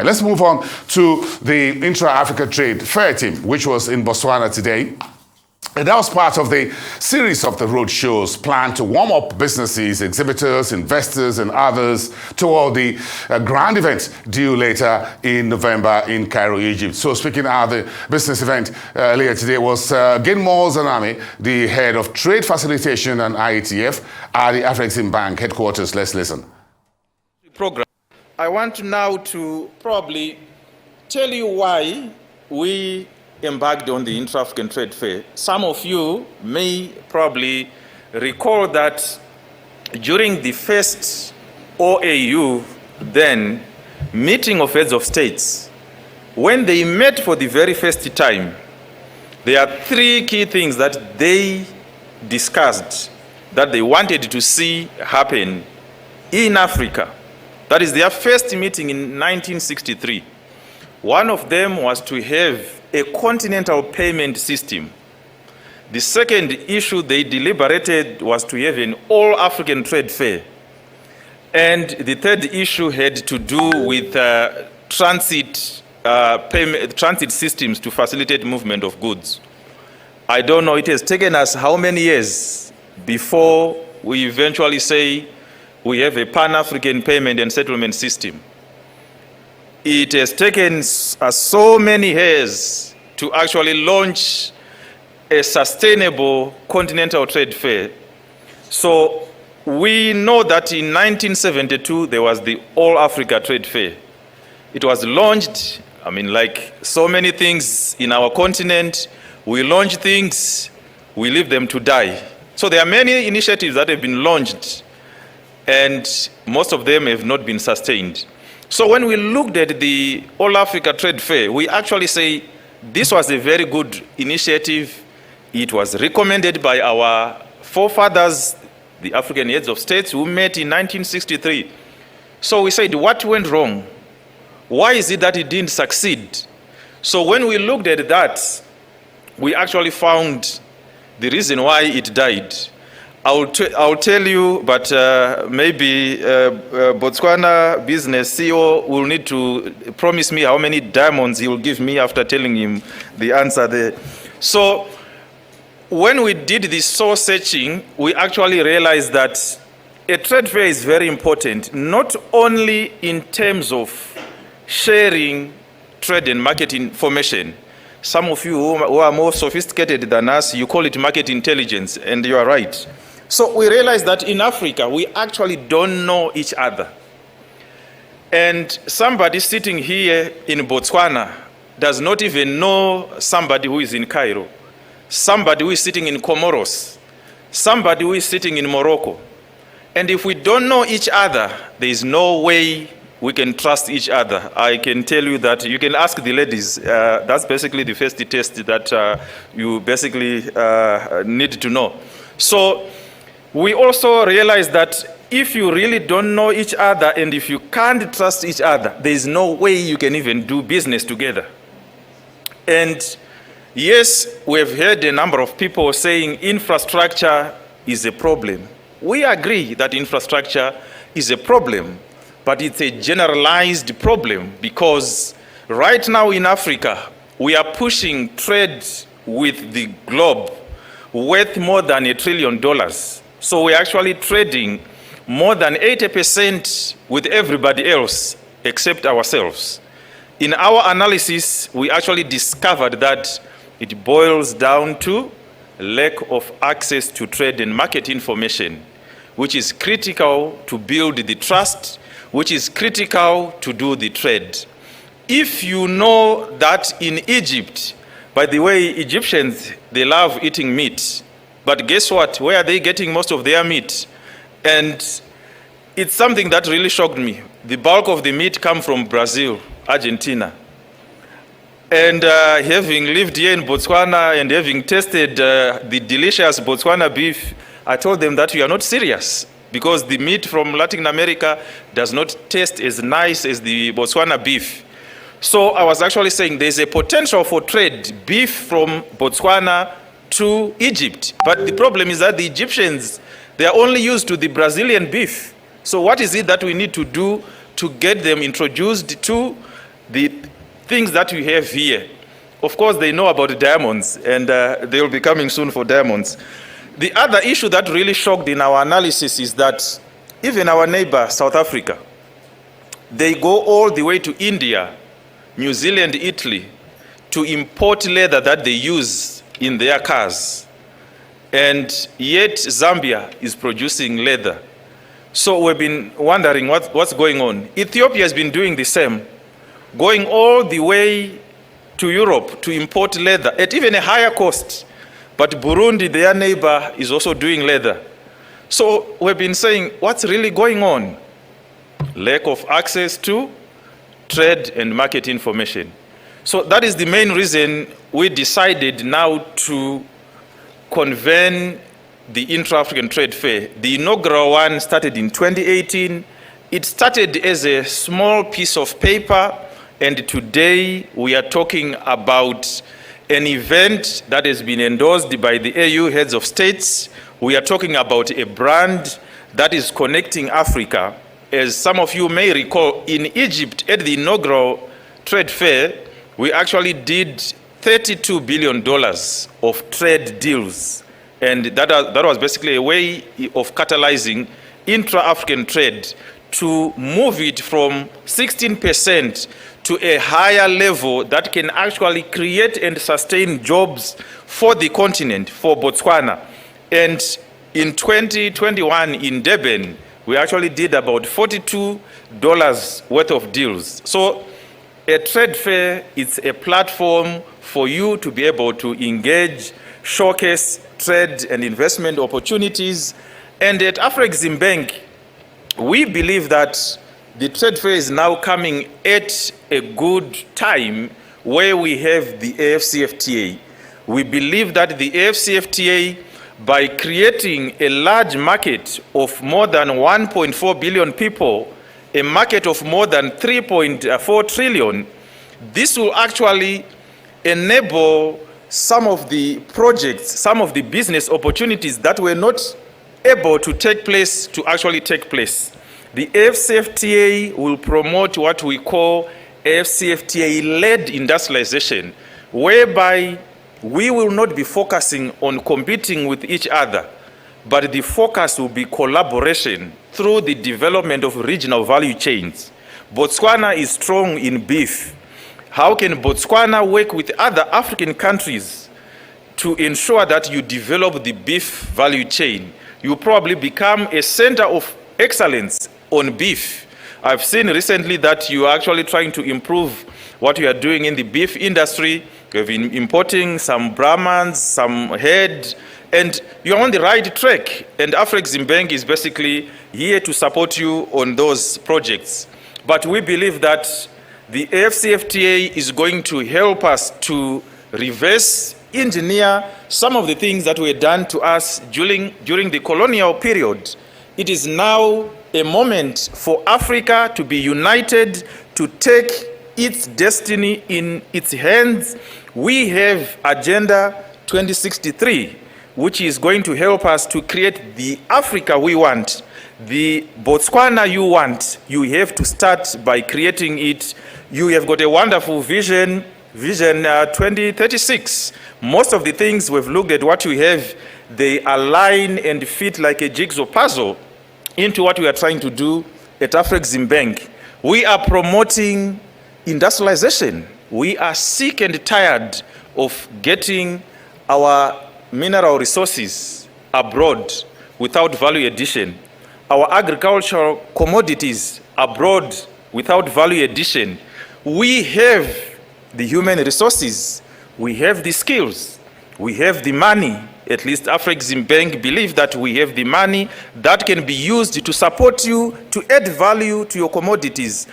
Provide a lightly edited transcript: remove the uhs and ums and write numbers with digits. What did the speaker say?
right, let's move on to the Intra-Africa Trade Fair team, which was in Botswana today. And that was part of the series of the roadshows planned to warm up businesses, exhibitors, investors, and others toward the grand event due later in November in Cairo, Egypt. So speaking of the business event earlier today was Gilmore Zanami, the head of trade facilitation and Iatf at the Afreximbank headquarters. Let's listen. Program. I want now to probably tell you why we embarked on the Intra-African Trade Fair. Some of you may probably recall that during the first OAU then meeting of heads of states, when they met for the very first time, there are three key things that they discussed that they wanted to see happen in Africa. That is their first meeting in 1963. One of them was to have a continental payment system. The second issue they deliberated was to have an all-African trade fair. And the third issue had to do with transit systems to facilitate movement of goods. I don't know, it has taken us how many years before we eventually say we have a Pan-African payment and settlement system. It has taken us so many years to actually launch a sustainable continental trade fair. So we know that in 1972, there was the All Africa Trade Fair. It was launched, like so many things in our continent, we launch things, we leave them to die. So there are many initiatives that have been launched, and most of them have not been sustained. So when we looked at the All Africa Trade Fair, we actually say this was a very good initiative. It was recommended by our forefathers, the African heads of states who met in 1963. So we said, what went wrong? Why is it that it didn't succeed? So when we looked at that, we actually found the reason why it died. I'll tell you, but maybe Botswana business CEO will need to promise me how many diamonds he will give me after telling him the answer there. So when we did this soul searching, we actually realized that a trade fair is very important, not only in terms of sharing trade and market information. Some of you who are more sophisticated than us, you call it market intelligence, and you are right. So we realized that in Africa, we actually don't know each other. And somebody sitting here in Botswana does not even know somebody who is in Cairo, somebody who is sitting in Comoros, somebody who is sitting in Morocco. And if we don't know each other, there is no way we can trust each other. I can tell you that. You can ask the ladies. That's basically the first test that you basically need to know. So we also realize that if you really don't know each other and if you can't trust each other, there is no way you can even do business together. And yes, we have heard a number of people saying infrastructure is a problem. We agree that infrastructure is a problem, but it's a generalized problem because right now in Africa, we are pushing trade with the globe worth more than $1 trillion. So we're actually trading more than 80% with everybody else except ourselves. In our analysis, we actually discovered that it boils down to lack of access to trade and market information, which is critical to build the trust, which is critical to do the trade. If you know that in Egypt, by the way, Egyptians, they love eating meat. But guess what? Where are they getting most of their meat? And it's something that really shocked me. The bulk of the meat comes from Brazil, Argentina. And having lived here in Botswana and having tasted the delicious Botswana beef, I told them that we are not serious because the meat from Latin America does not taste as nice as the Botswana beef. So I was actually saying there's a potential for trade, beef from Botswana to Egypt. But the problem is that the Egyptians, they are only used to the Brazilian beef. So what is it that we need to do to get them introduced to the things that we have here, of course, they know about diamonds, and they will be coming soon for diamonds. The other issue that really shocked in our analysis is that even our neighbor, South Africa, they go all the way to India, New Zealand, Italy, to import leather that they use in their cars. And yet Zambia is producing leather. So we've been wondering what's going on. Ethiopia has been doing the same, going all the way to Europe to import leather at even a higher cost. But Burundi, their neighbor, is also doing leather. So we've been saying, what's really going on? Lack of access to trade and market information. So that is the main reason we decided now to convene the Intra-African Trade Fair. The inaugural one started in 2018. It started as a small piece of paper, and today we are talking about an event that has been endorsed by the AU heads of states. We are talking about a brand that is connecting Africa. As some of you may recall, in Egypt at the inaugural trade fair, we actually did $32 billion of trade deals. And that was basically a way of catalyzing intra-African trade to move it from 16% to a higher level that can actually create and sustain jobs for the continent, for Botswana. And in 2021 in Durban, we actually did about $42 worth of deals. So a trade fair is a platform for you to be able to engage, showcase trade and investment opportunities. And at Afreximbank, we believe that the trade fair is now coming at a good time where we have the AfCFTA. We believe that the AfCFTA, by creating a large market of more than 1.4 billion people, a market of more than 3.4 trillion, this will actually enable some of the projects, some of the business opportunities that were not able to take place to actually take place. The AfCFTA will promote what we call AfCFTA-led industrialization, whereby we will not be focusing on competing with each other, but the focus will be collaboration through the development of regional value chains. Botswana is strong in beef. How can Botswana work with other African countries to ensure that you develop the beef value chain? You probably become a center of excellence on beef. I've seen recently that you are actually trying to improve what you are doing in the beef industry. You've been importing some Brahmans, some head, and you're on the right track. And Afreximbank is basically here to support you on those projects. But we believe that the AfCFTA is going to help us to reverse engineer some of the things that were done to us during the colonial period. It is now a moment for Africa to be united, to take its destiny in its hands. We have Agenda 2063, which is going to help us to create the Africa we want. The Botswana you want, you have to start by creating it. You have got a wonderful vision 2036. Most of the things we've looked at what you have, they align and fit like a jigsaw puzzle into what we are trying to do at Afreximbank. We are promoting industrialization. We are sick and tired of getting our mineral resources abroad without value addition. Our agricultural commodities abroad without value addition. We have the human resources, we have the skills, we have the money. At least Afreximbank believe that we have the money that can be used to support you, to add value to your commodities.